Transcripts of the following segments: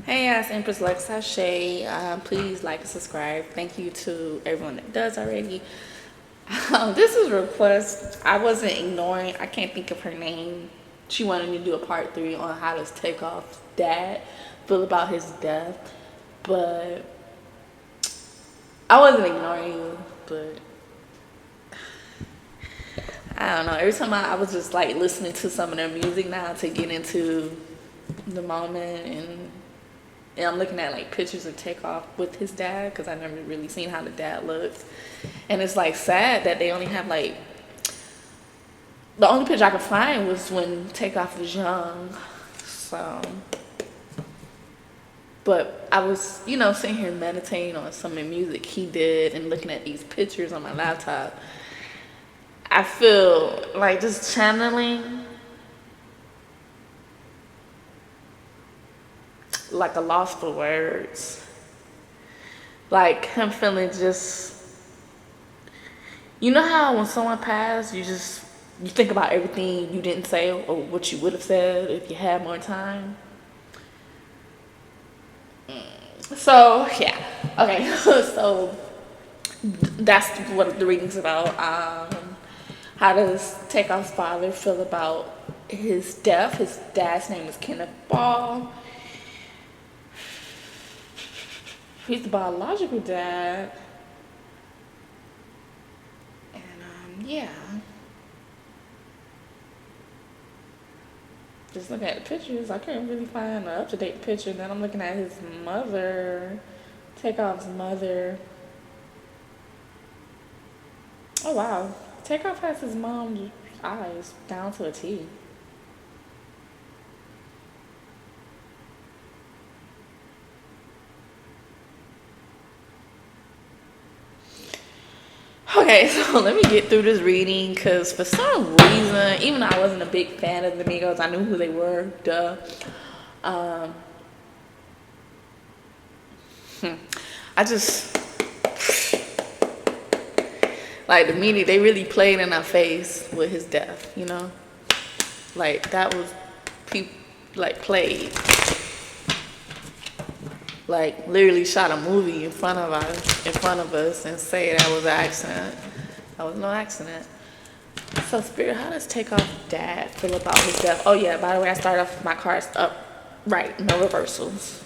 Hey, it's Empress LuxAse. Please like and subscribe. Thank you to everyone that does already. This is a request. I wasn't ignoring. I can't think of her name. She wanted me to do a part 3 on how does Takeoff's dad feel about his death, but I wasn't ignoring you. But I don't know. Every time I was just like listening to some of their music now to get into the moment and I'm looking at like pictures of Takeoff with his dad because I never really seen how the dad looks, and it's like sad that they only have like the only picture I could find was when Takeoff was young. So, but I was sitting here meditating on some of the music he did and looking at these pictures on my laptop. I feel like just channeling like a loss for words. Like him feeling just, you know how when someone passed, you think about everything you didn't say or what you would have said if you had more time. So yeah, okay. So that's what the reading's about. How does Takeoff's father feel about his death? His dad's name is Kenneth Ball. He's the biological dad. And yeah. Just looking at the pictures, I couldn't really find an up-to-date picture. Then I'm looking at his mother, Takeoff's mother. Oh wow, Takeoff has his mom's eyes down to a T. Okay, so let me get through this reading because for some reason, even though I wasn't a big fan of the Migos, I knew who they were, duh. Um, I just, like the media, they really played in our face with his death, you know? Like that was, people, like played. Like literally shot a movie in front of us and say that was an accident. That was no accident. So Spirit, how does Takeoff dad feel about his death? Oh yeah, by the way, I started off my cards up right, no reversals.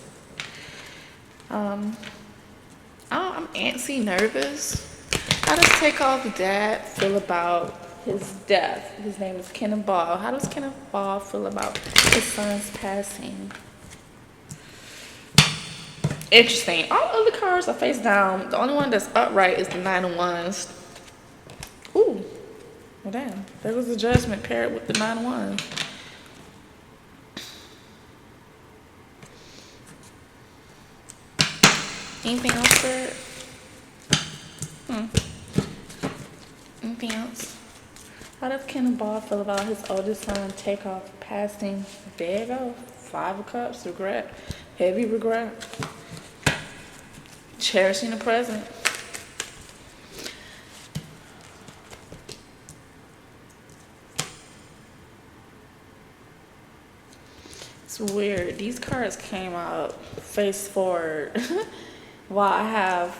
I'm antsy, nervous. How does Takeoff's dad feel about his death? His name is Kenneth Ball. How does Kenneth Ball feel about his son's passing? Interesting. All other cards are face down. The only one that's upright is the Nine of Wands. Ooh. Well, damn. There was a Judgment paired with the Nine of Wands. Anything else, Spirit? Anything else? How does Kenneth Ball feel about his oldest son Takeoff passing? There you go. Five of Cups. Regret. Heavy regret. Cherishing the present. It's weird. These cards came out face forward while I have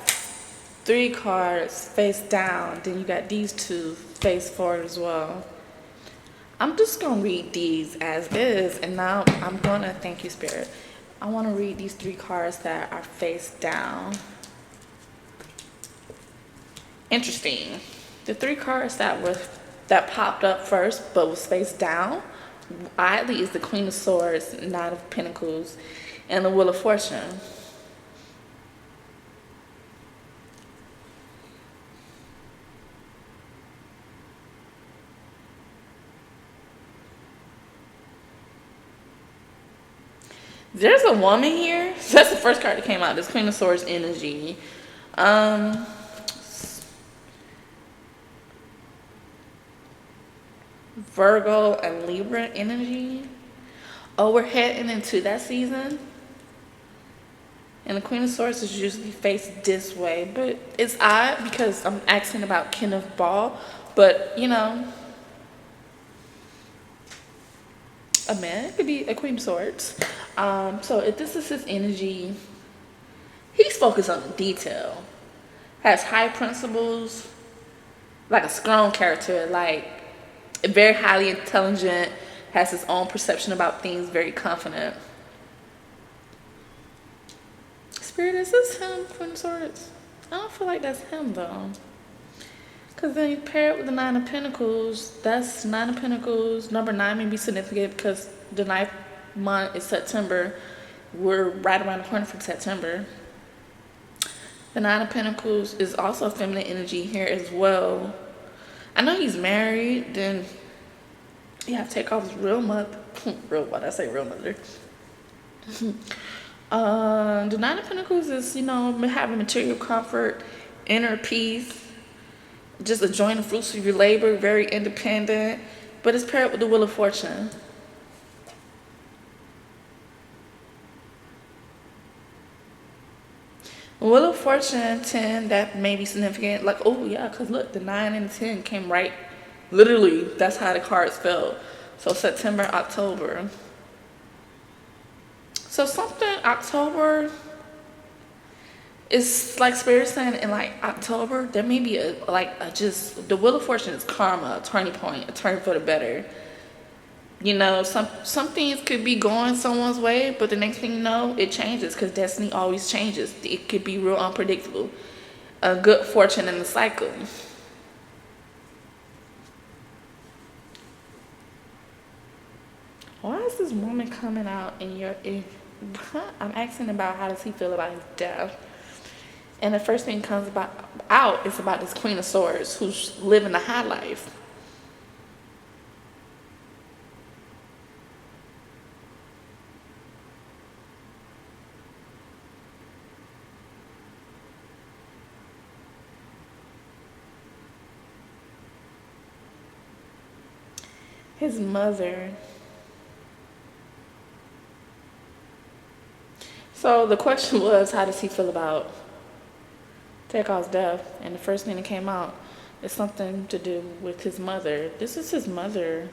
3 cards face down. Then you got these 2 face forward as well. I'm just going to read these as is, and now I'm going to, thank you, Spirit. I want to read these 3 cards that are face down. Interesting. The 3 cards that popped up first but was face down, oddly, is the Queen of Swords, Knight of Pentacles, and the Wheel of Fortune. There's a woman here. So that's the first card that came out. This Queen of Swords energy. Virgo and Libra energy. Oh, we're heading into that season. And the Queen of Swords is usually faced this way. But it's odd because I'm asking about Kenneth Ball. But, a man, it could be a Queen of Swords. So if this is his energy, he's focused on the detail, has high principles, like a strong character, like very highly intelligent, has his own perception about things, very confident. Spirit, is this him, Queen of Swords? I don't feel like that's him though. Because then you pair it with the Nine of Pentacles. That's Nine of Pentacles. Number 9 may be significant because the 9th month is September. We're right around the corner from September. The Nine of Pentacles is also feminine energy here as well. I know he's married. Then you have Takeoff's real mother. Real what? I say real mother. The Nine of Pentacles is, having material comfort, inner peace, just enjoying the fruits of your labor, very independent, but it's paired with the Wheel of Fortune. Wheel of Fortune 10, that may be significant. Like, oh yeah, because look, the 9 and the 10 came right. Literally, that's how the cards fell. So September, October. So something October is like Spirit saying in like October, there may be just the Wheel of Fortune is karma, a turning point, a turn for the better. Some things could be going someone's way, but the next thing you know, it changes because destiny always changes. It could be real unpredictable. A good fortune in the cycle. Why is this woman coming out I'm asking about how does he feel about his death. And the first thing comes out is about this Queen of Swords who's living a high life. His mother. So the question was, how does he feel about Takeoff's death? And the first thing that came out is something to do with his mother. This is his mother.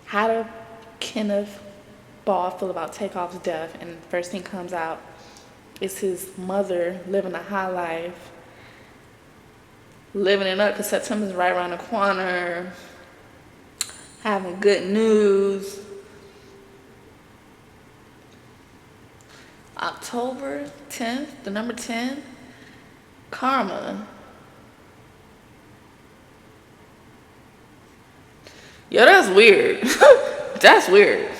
How did Kenneth Ball feel about Takeoff's death? And the first thing comes out is his mother living a high life, living it up because September's right around the corner, having good news. October 10th, the number 10, karma. Yo, that's weird. That's weird.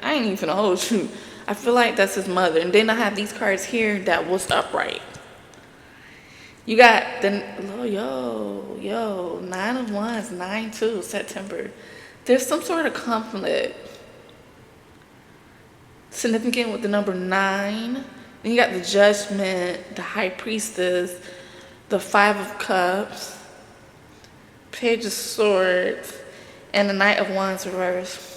I ain't even gonna hold you. I feel like that's his mother. And then I have these cards here that was upright. You got yo, 9 of Wands, 9-2, September. There's some sort of conflict. Significant with the number 9. Then you got the Judgment, the High Priestess, the 5 of Cups, Page of Swords, and the Knight of Wands reversed.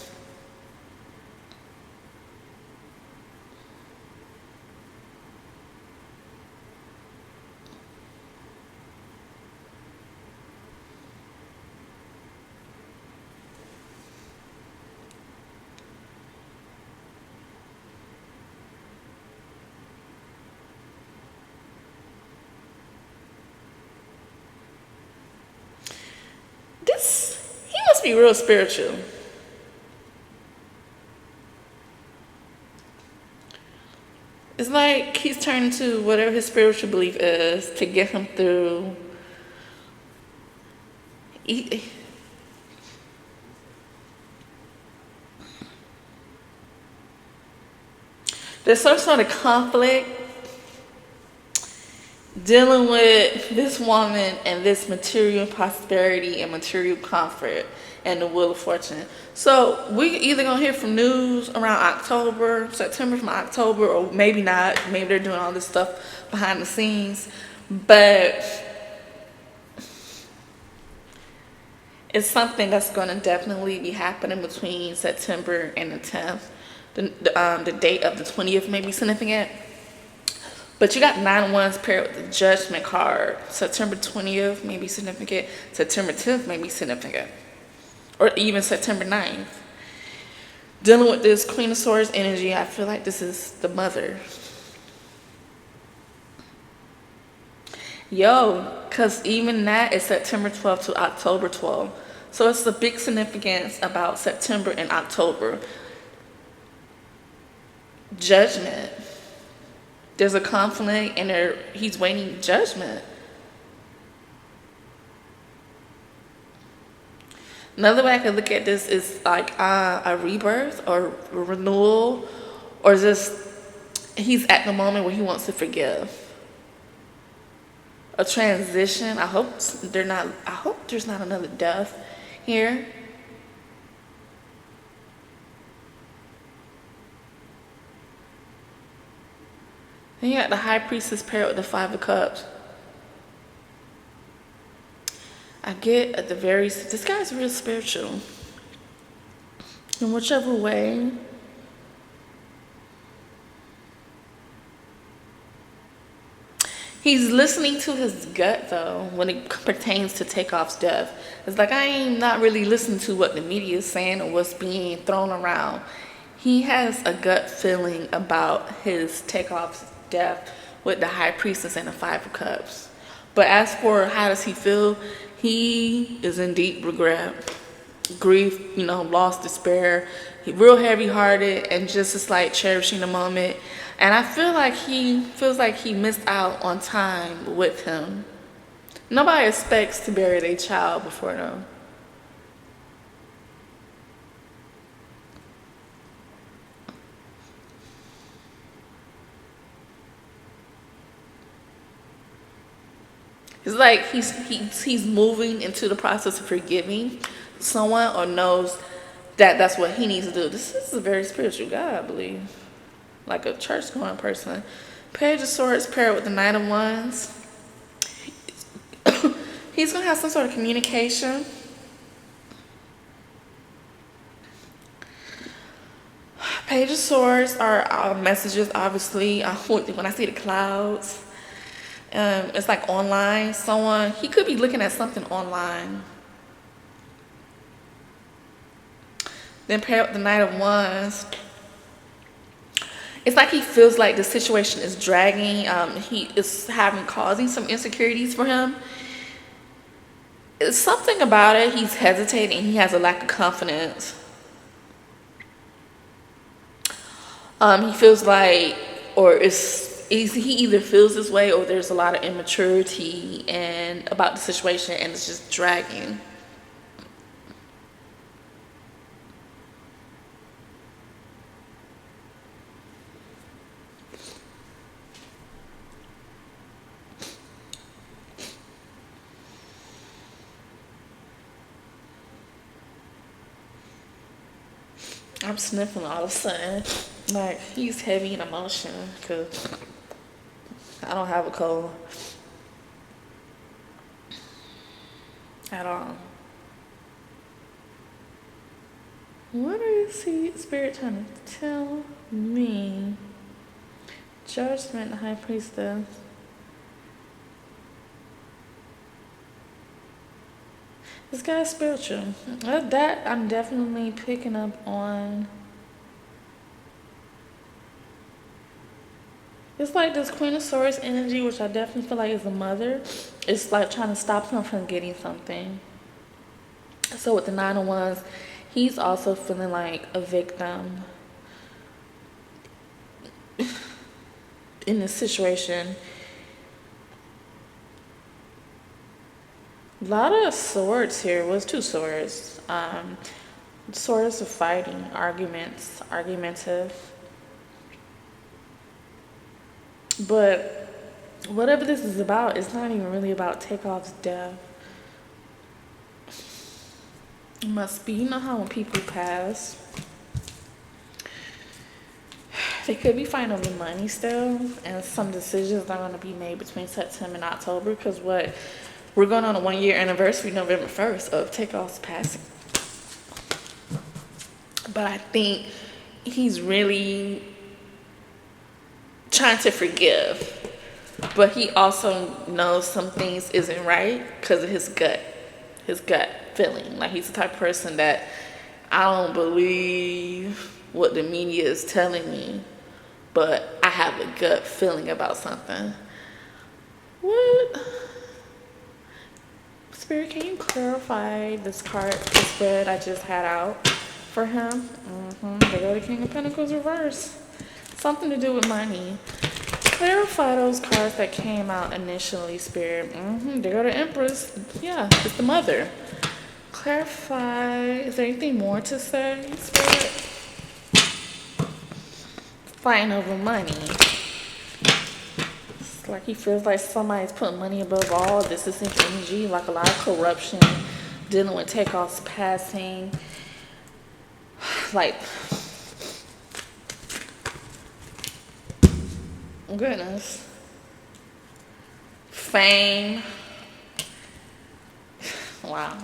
He must be real spiritual. It's like he's turning to whatever his spiritual belief is to get him through. There's some sort of conflict dealing with this woman and this material prosperity and material comfort and the Wheel of Fortune. So we either gonna hear from news around September from October, or maybe not. Maybe they're doing all this stuff behind the scenes, but it's something that's gonna definitely be happening between September and the 10th. The date of the 20th may be significant. But you got 9 of Wands paired with the Judgment card. September 20th may be significant. September 10th may be significant. or even September 9th. Dealing with this Queen of Swords energy, I feel like this is the mother. Yo, because even that is September 12th to October 12th. So it's a big significance about September and October. Judgment. There's a conflict and he's waiting judgment. Another way I could look at this is like a rebirth or a renewal, or just he's at the moment where he wants to forgive. A transition. I hope there's not another death here. Then you got the High Priestess paired with the Five of Cups. I get at the very, this guy's real spiritual. In whichever way. He's listening to his gut though when it pertains to Takeoff's death. It's like I ain't not really listening to what the media is saying or what's being thrown around. He has a gut feeling about his Takeoff's death with the High Priestess and the Five of Cups. But as for how does he feel, he is in deep regret, grief, lost, despair. He real heavy-hearted and just is like cherishing the moment. And I feel like he feels like he missed out on time with him. Nobody expects to bury their child before them. It's like he's moving into the process of forgiving someone, or knows that that's what he needs to do. This is a very spiritual guy, I believe. Like a church-going person. Page of Swords paired with the Knight of Wands. He's going to have some sort of communication. Page of Swords are messages, obviously. When I see the clouds. It's like online. He could be looking at something online. Then pair up the Knight of Wands. It's like he feels like the situation is dragging. He is causing some insecurities for him. It's something about it. He's hesitating. He has a lack of confidence. He feels like, he either feels this way or there's a lot of immaturity about the situation and it's just dragging. I'm sniffing all of a sudden. Like, he's heavy in emotion because I don't have a cold at all. What is Spirit trying to tell me? Judgment, the High Priestess. This guy's spiritual. That I'm definitely picking up on. It's like this Queen of Swords energy, which I definitely feel like is a mother. It's like trying to stop him from getting something. So with the Nine of Wands, he's also feeling like a victim in this situation. A lot of swords here. Was two swords. Swords of fighting, arguments, argumentative. But whatever this is about, it's not even really about Takeoff's death. It must be. You know how when people pass, they could be fighting over money still, and some decisions are going to be made between September and October, because we're going on a 1-year anniversary November 1st of Takeoff's passing. But I think he's really trying to forgive. But he also knows some things isn't right because of his gut. his gut feeling. Like he's the type of person that I don't believe what the media is telling me, but I have a gut feeling about something. What? Spirit, can you clarify this card, this spread I just had out for him? They go to King of Pentacles reverse. Something to do with money. Clarify those cards that came out initially, Spirit. They go to Empress. Yeah, it's the mother. Clarify. Is there anything more to say, Spirit? Fighting over money. It's like he feels like somebody's putting money above all. This is energy, like a lot of corruption, dealing with Takeoff's passing. Like, goodness. Fame. Wow.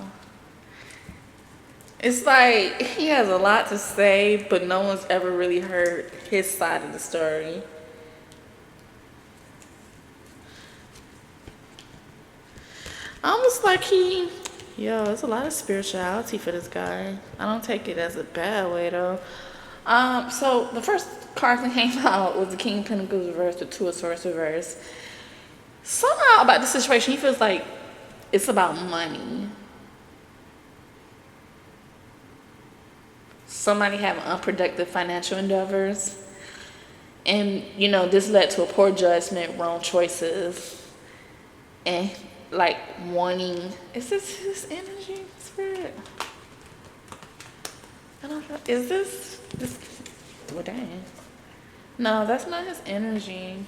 It's like he has a lot to say, but no one's ever really heard his side of the story. Almost like there's a lot of spirituality for this guy. I don't take it as a bad way though. So the first card that came out was the King of Pentacles reverse, the Two of Swords reverse. Somehow about the situation, he feels like it's about money. Somebody having unproductive financial endeavors. And, this led to a poor judgment, wrong choices. And, like, wanting... Is this his energy, Spirit? I don't know. Is this... Well, dang. No, that's not his energy.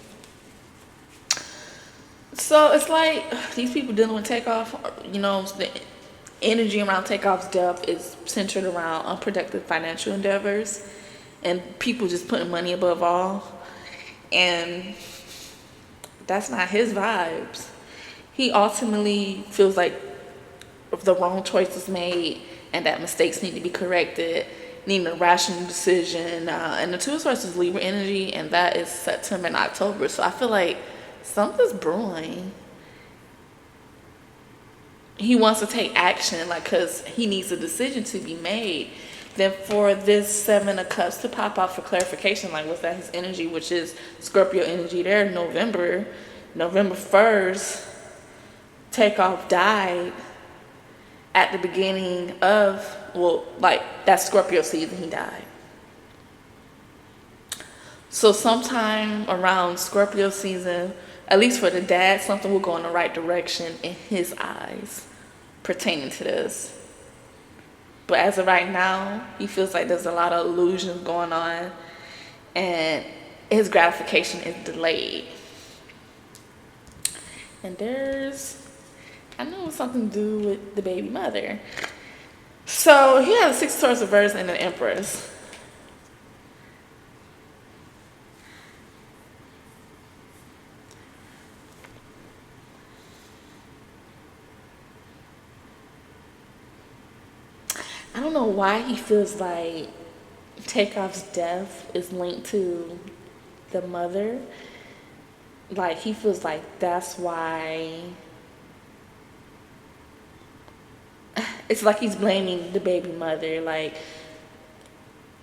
So, it's like these people dealing with Takeoff, the energy around Takeoff's death is centered around unproductive financial endeavors and people just putting money above all. And that's not his vibes. He ultimately feels like the wrong choice was made and that mistakes need to be corrected, needing a rational decision. And the Two of Swords is Libra energy, and that is September and October. So I feel like something's brewing. He wants to take action, because he needs a decision to be made. Then for this Seven of Cups to pop out for clarification, was that his energy, which is Scorpio energy there, November 1st, Takeoff died at the beginning of, that Scorpio season, he died. So sometime around Scorpio season, at least for the dad, something will go in the right direction in his eyes pertaining to this. But as of right now, he feels like there's a lot of illusions going on and his gratification is delayed. And I know it's something to do with the baby mother. So he has a Six of Swords reverse and an Empress. I don't know why he feels like Takeoff's death is linked to the mother. Like, he feels like that's why. It's like he's blaming the baby mother,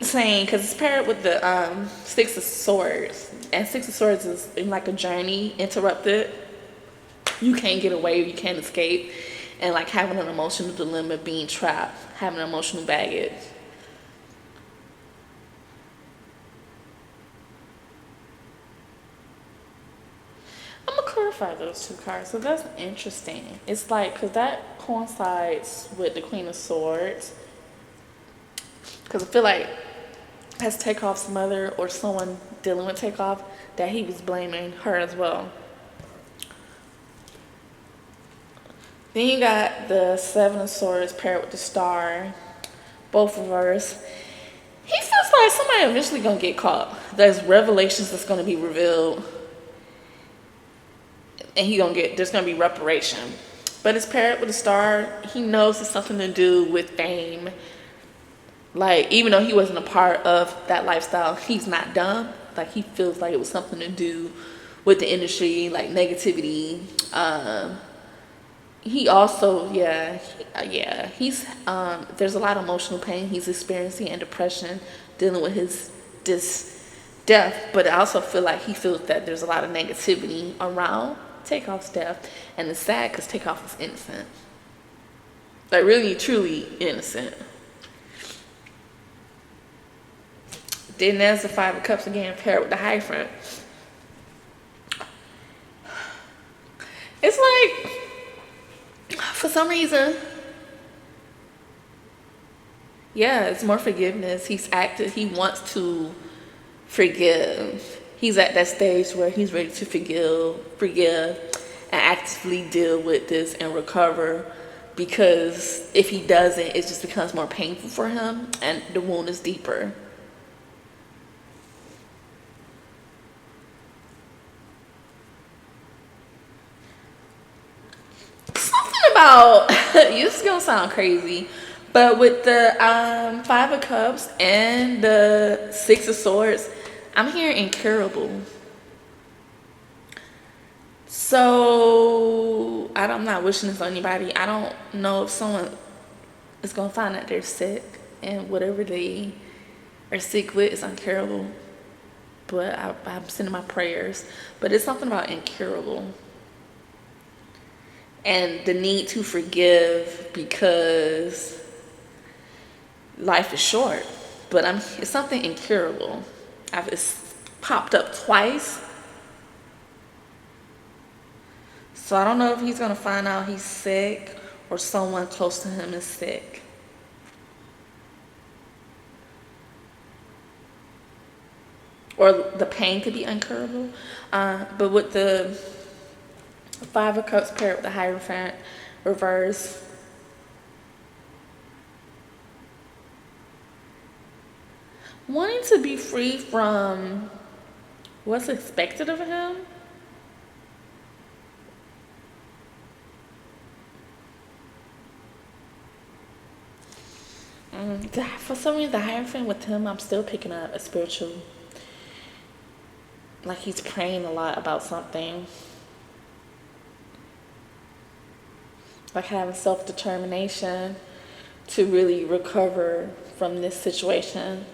saying, because it's paired with the Six of Swords, and Six of Swords is in like a journey interrupted. You can't get away, you can't escape, and having an emotional dilemma, being trapped, having emotional baggage. I'm gonna clarify those two cards. So that's interesting. It's because that coincides with the Queen of Swords. Because I feel like as Takeoff's mother or someone dealing with Takeoff, that he was blaming her as well. Then you got the Seven of Swords paired with the Star, both reverse. He feels like somebody eventually gonna get caught. There's revelations that's gonna be revealed, and there's gonna be reparation. But it's paired with the Star. He knows it's something to do with fame. Even though he wasn't a part of that lifestyle, he's not dumb. He feels like it was something to do with the industry, negativity, he also, yeah, he's there's a lot of emotional pain he's experiencing and depression dealing with his this death, but I also feel like he feels that there's a lot of negativity around Takeoff's death, and it's sad because Takeoff was innocent, like really truly innocent. Then there's the Five of Cups again paired with the Hierophant. It's like, for some reason, yeah, it's more forgiveness. He wants to forgive. He's at that stage where he's ready to forgive, and actively deal with this and recover. Because if he doesn't, it just becomes more painful for him, and the wound is deeper. Something about this is gonna sound crazy, but with the Five of Cups and the Six of Swords, I'm hearing incurable. So I'm not wishing this on anybody. I don't know if someone is gonna find out they're sick, and whatever they are sick with is incurable. But I'm sending my prayers. But it's something about incurable. And the need to forgive because life is short. But it's something incurable. It's popped up twice. So I don't know if he's going to find out he's sick or someone close to him is sick. Or the pain could be incurable. But with the Five of Cups paired with the Hierophant reverse, wanting to be free from what's expected of him. For some reason, the Hierophant with him, I'm still picking up a spiritual. Like he's praying a lot about something. Like having self-determination to really recover from this situation.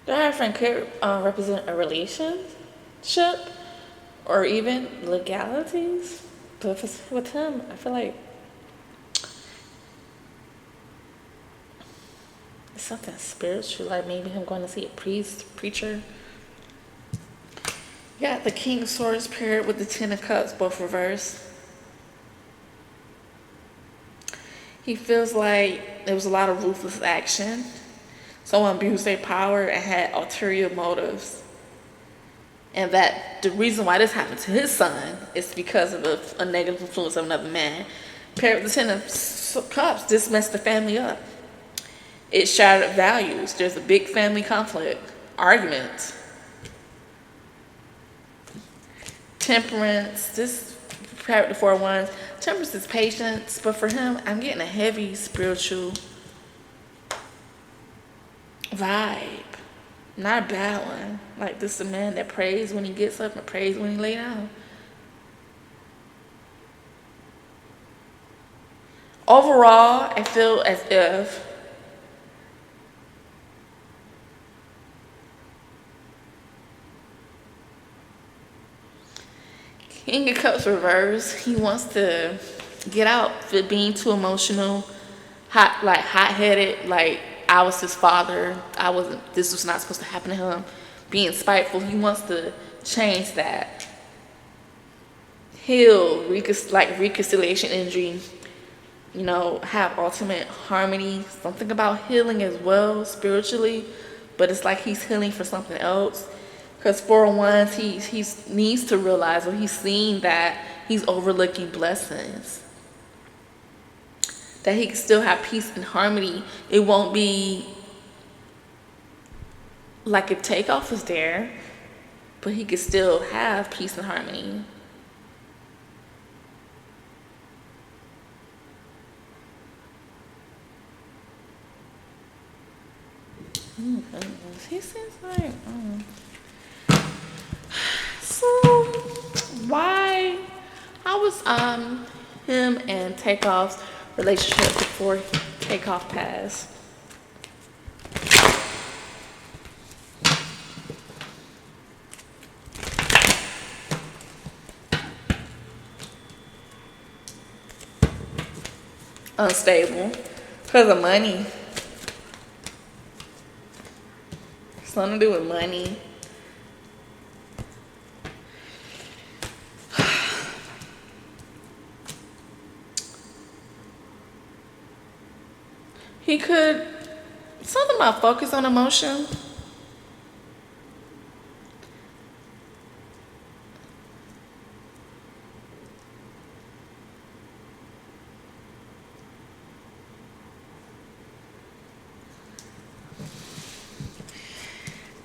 The Hierophant could represent a relationship or even legalities. But with him, I feel like it's something spiritual, like maybe him going to see a preacher. You got the King of Swords paired with the Ten of Cups, both reversed. He feels like there was a lot of ruthless action. Someone abused their power and had ulterior motives. And that the reason why this happened to his son is because of a negative influence of another man. Paired with the Ten of Cups, this messed the family up. It shattered values. There's a big family conflict, arguments. Temperance, this paired with the Four of Wands. Temperance is patience, but for him, I'm getting a heavy spiritual vibe. Not a bad one. Like this is a man that prays when he gets up and prays when he lay down. Overall, I feel as if King of Cups reverse, he wants to get out for being too emotional, hot-headed, like I was his father. This was not supposed to happen to him. Being spiteful, he wants to change that. Heal, reconciliation energy, have ultimate harmony. Something about healing as well, spiritually, but it's like he's healing for something else. Because Four of Wands, he needs to realize, or he's seeing that he's overlooking blessings. That he can still have peace and harmony. It won't be like if Takeoff was there, but he could still have peace and harmony. He seems like so Why? How was him and Takeoff's relationship before Takeoff passed? Unstable. Because of money. Something to do with money. He could, something about focus on emotion.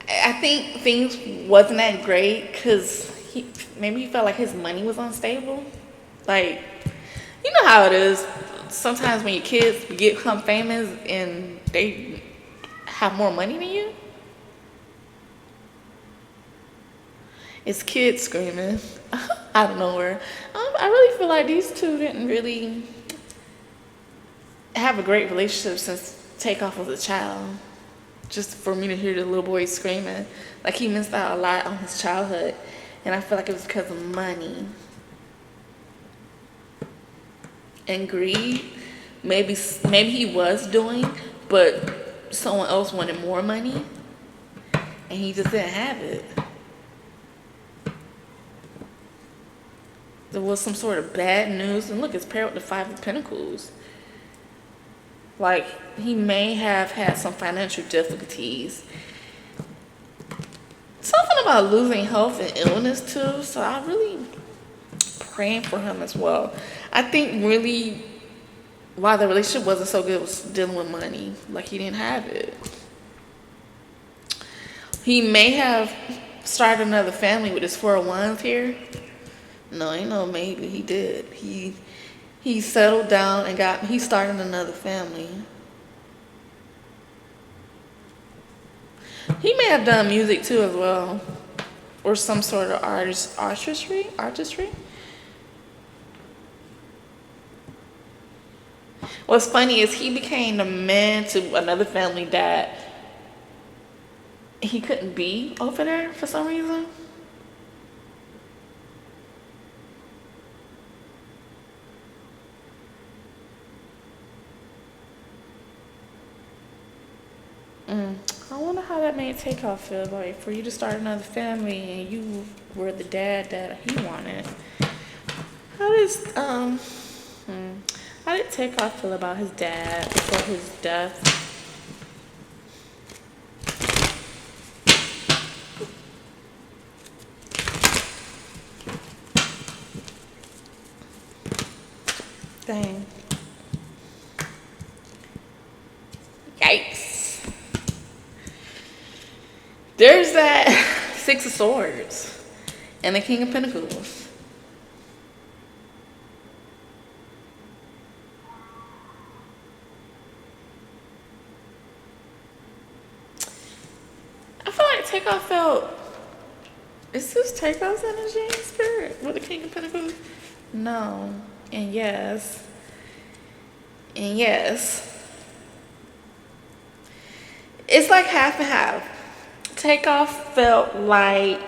I think things wasn't that great because maybe he felt like his money was unstable. Like, you know how it is. Sometimes when your kids become famous and they have more money than you, it's kids screaming out of nowhere. I really feel like these two didn't really have a great relationship since Takeoff was a child. Just for me to hear the little boy screaming, like he missed out a lot on his childhood, and I feel like it was because of money and greed. Maybe he was doing, but someone else wanted more money, and he just didn't have it. There was some sort of bad news, and look, it's paired with the Five of Pentacles. Like, he may have had some financial difficulties. Something about losing health and illness too, so I really praying for him as well. I think really why the relationship wasn't so good was dealing with money. Like, he didn't have it. He may have started another family with his 401s here. No, ain't no maybe. He did. He settled down and he started another family. He may have done music too as well. Or some sort of artistry. What's funny is he became the man to another family that he couldn't be over there for some reason. I wonder how that made Takeoff feel, like for you to start another family and you were the dad that he wanted. How did Takeoff feel about his dad before his death? Dang. Yikes. There's that Six of Swords and the King of Pentacles. I feel like Takeoff felt, is this Takeoff's energy in spirit with the King of Pentacles? No. And yes. And yes. It's like half and half. Takeoff felt like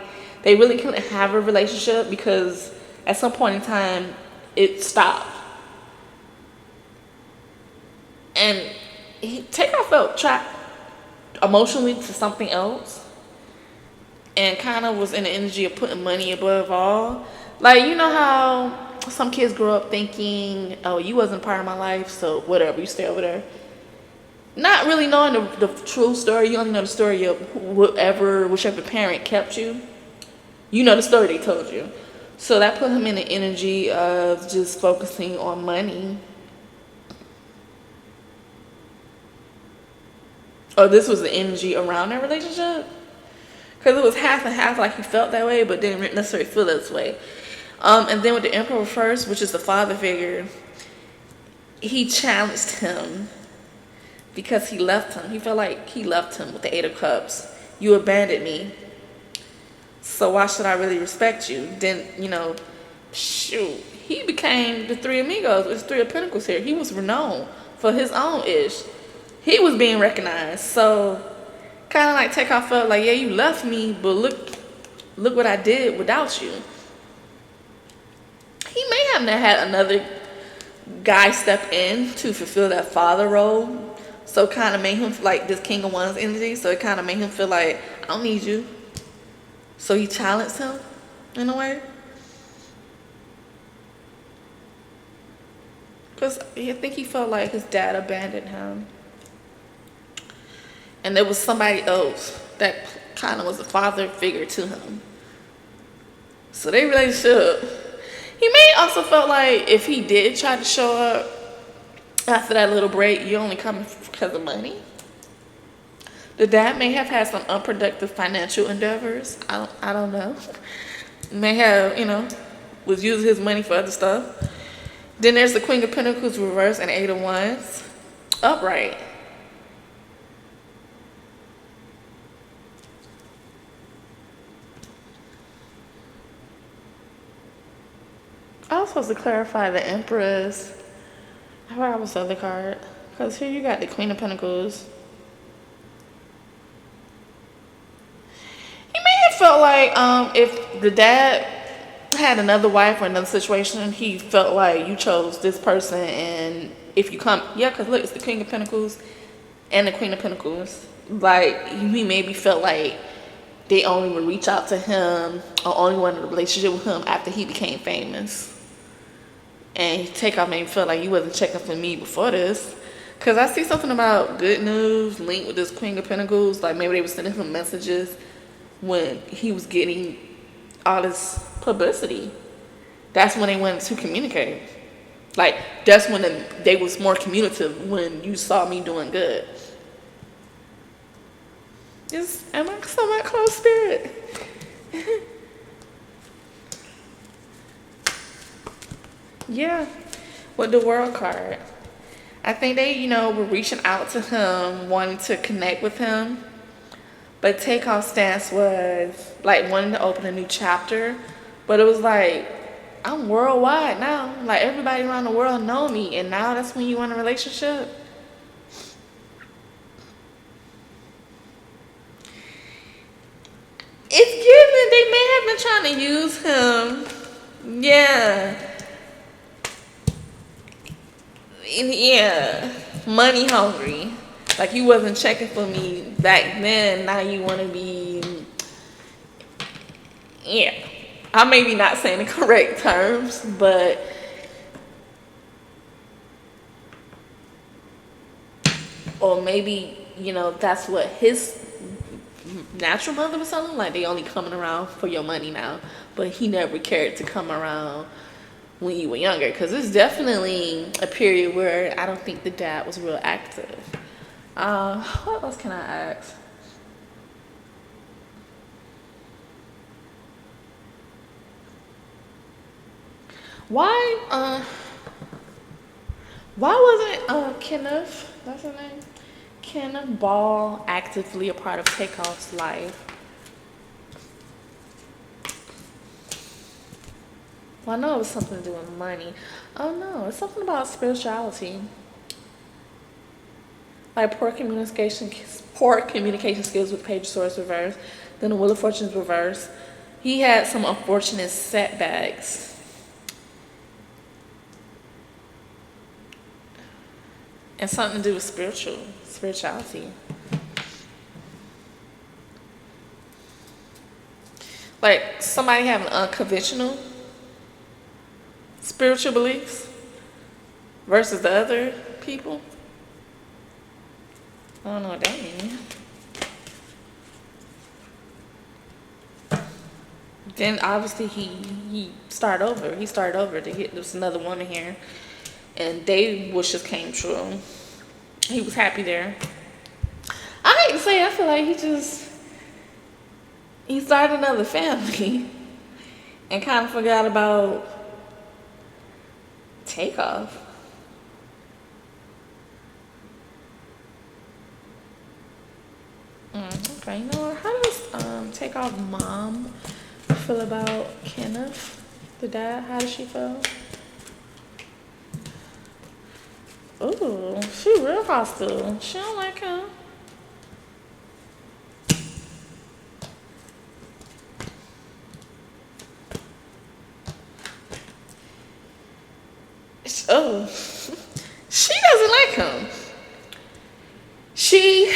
they really couldn't have a relationship because at some point in time it stopped. And Takeoff felt trapped emotionally to something else and kind of was in the energy of putting money above all. Like, you know how some kids grow up thinking, oh, you wasn't part of my life, so whatever, you stay over there. Not really knowing the true story. You only know the story of whichever parent kept you. You know the story they told you. So that put him in the energy of just focusing on money. Or this was the energy around that relationship. Because it was half and half, like he felt that way, but didn't necessarily feel this way. And then with the Emperor first, which is the father figure, he challenged him. Because he left him. He felt like he left him with the Eight of Cups. You abandoned me. So why should I really respect you? Then, shoot, he became the Three Amigos, which is Three of Pentacles here. He was renowned for his own ish. He was being recognized. So kind of like Takeoff felt like, yeah, you left me, but look what I did without you. He may have not had another guy step in to fulfill that father role. So kind of made him like this King of Wands energy. So it kind of made him feel like, I don't need you. So he challenged him in a way. Because I think he felt like his dad abandoned him. And there was somebody else that kind of was a father figure to him. So their relationship, he may also felt like if he did try to show up after that little break, you only come because of money. The dad may have had some unproductive financial endeavors. I don't know. May have, was using his money for other stuff. Then there's the Queen of Pentacles reversed and Eight of Wands upright. I was supposed to clarify the Empress. I forgot what's the other card. Because here you got the Queen of Pentacles. He may have felt like if the dad had another wife or another situation, he felt like you chose this person, and if you come, because look, it's the King of Pentacles and the Queen of Pentacles. Like, he maybe felt like they only would reach out to him or only wanted a relationship with him after he became famous. And Takeoff made me feel like you wasn't checking for me before this. Because I see something about good news linked with this Queen of Pentacles. Like maybe they were sending him messages when he was getting all this publicity. That's when they wanted to communicate. Like, that's when they was more communicative, when you saw me doing good. Am I so much close spirit? Yeah, with the World card. I think they, were reaching out to him, wanting to connect with him. But Takeoff's stance was, like, wanting to open a new chapter. But it was like, I'm worldwide now. Like, everybody around the world know me. And now that's when you want a relationship? It's given they may have been trying to use him. Yeah. Yeah. Money hungry. Like, you wasn't checking for me back then. Now you want to be... Yeah. I may be not saying the correct terms, but... Or maybe, that's what his natural mother was telling him. Like, they only coming around for your money now. But he never cared to come around when you were younger. Because it's definitely a period where I don't think the dad was real active. What else can I ask? Why wasn't Kenneth, that's his name? Kenneth Ball actively a part of Takeoff's life? Well, I know it was something to do with money. Oh no, it's something about spirituality. Like poor communication skills with Page of Swords reverse. Then the Wheel of Fortune's reverse. He had some unfortunate setbacks. And something to do with spirituality. Like somebody having unconventional spiritual beliefs versus the other people. I don't know what that means. Then obviously he started over. He started over to get this another woman here. And their wishes came true. He was happy there. I hate to say it, I feel like he started another family and kind of forgot about Takeoff. Okay, how does Takeoff mom feel about Kenneth, the dad? How does she feel? Ooh, she real hostile. She don't like him. Oh, she doesn't like him. She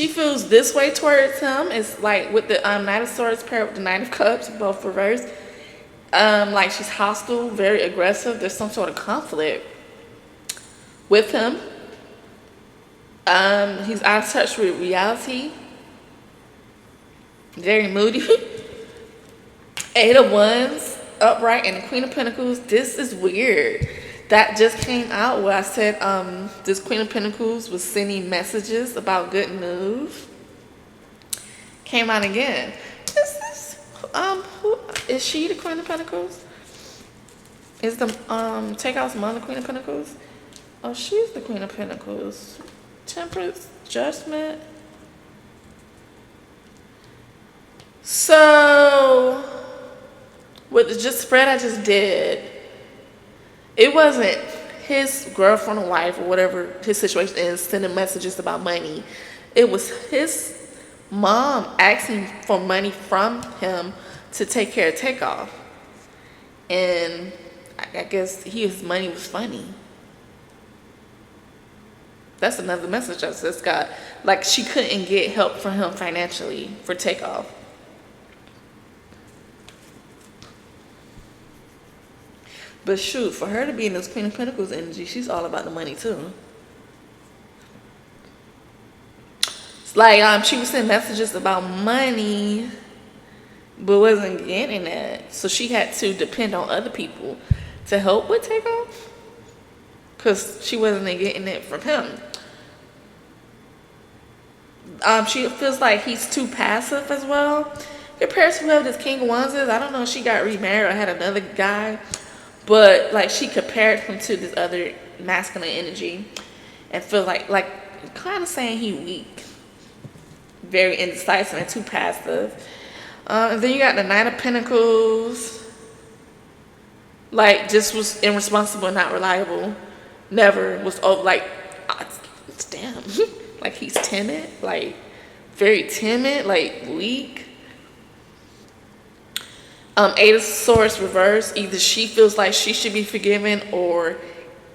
feels this way towards him. It's like with the Knight of Swords paired with the Knight of Cups, both reversed. Like she's hostile, very aggressive. There's some sort of conflict with him. He's out of touch with reality. Very moody. Eight of Wands, upright, and the Queen of Pentacles. This is weird. That just came out where I said this Queen of Pentacles was sending messages about good news. Came out again. Who is she, the Queen of Pentacles? Is the Takeoff's mom the Queen of Pentacles? Oh, she's the Queen of Pentacles. Temperance, Judgment. So with the just spread I just did, it wasn't his girlfriend or wife or whatever his situation is sending messages about money. It was his mom asking for money from him to take care of Takeoff. And I guess his money was funny. That's another message I just got. Like she couldn't get help from him financially for Takeoff. But shoot, for her to be in this Queen of Pentacles energy, she's all about the money too. It's like she was sending messages about money, but wasn't getting it. So she had to depend on other people to help with Takeoff, because she wasn't getting it from him. She feels like he's too passive as well. Compared to whoever this King of Wands is, I don't know if she got remarried or had another guy. But like she compared him to this other masculine energy and feel like kind of saying he weak, very indecisive and too passive. And then you got the Knight of Pentacles, like just was irresponsible, not reliable, never was damn, like he's timid, like very timid, like weak. Eight of Swords reverse. Either she feels like she should be forgiven, or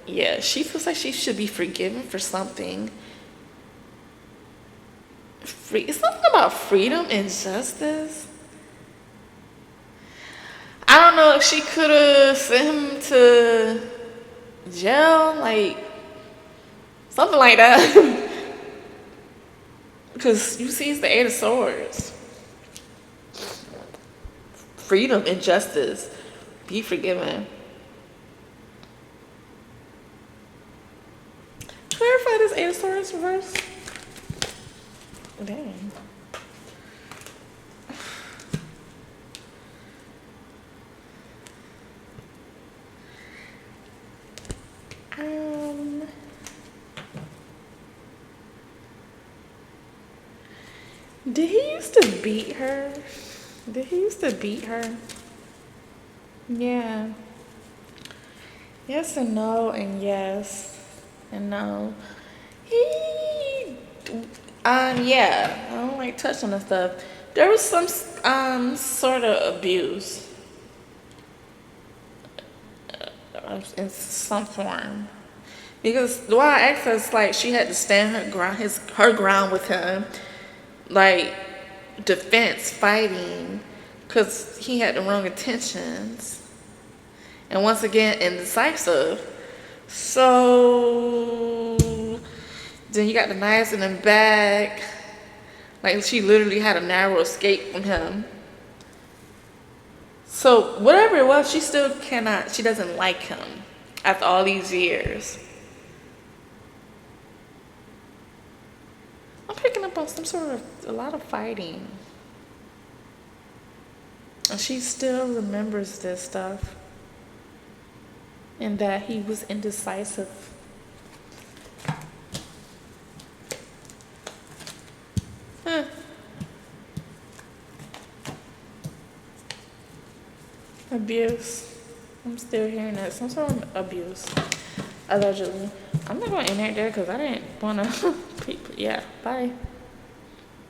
yeah, she feels like she should be forgiven for something. It's something about freedom and justice. I don't know if she could have sent him to jail, like something like that. Because you see, it's the Eight of Swords. Freedom and justice. Be forgiven. Clarify this Eight of Swords reverse. Dang. Did he used to beat her? Did he used to beat her? Yeah. Yes and no and yes and no. Yeah. I don't like touch on that stuff. There was some sort of abuse in some form. Because the way I asked her, it's like she had to stand her ground with him. Like defense, fighting, because he had the wrong intentions, and once again indecisive. So then you got the knives in the back, like she literally had a narrow escape from him. So whatever it was, she doesn't like him after all these years. I'm picking up on a lot of fighting. And she still remembers this stuff. And that he was indecisive. Abuse. I'm still hearing that. Some sort of abuse. Allegedly. I'm not going to in there because I didn't want to. Yeah, bye.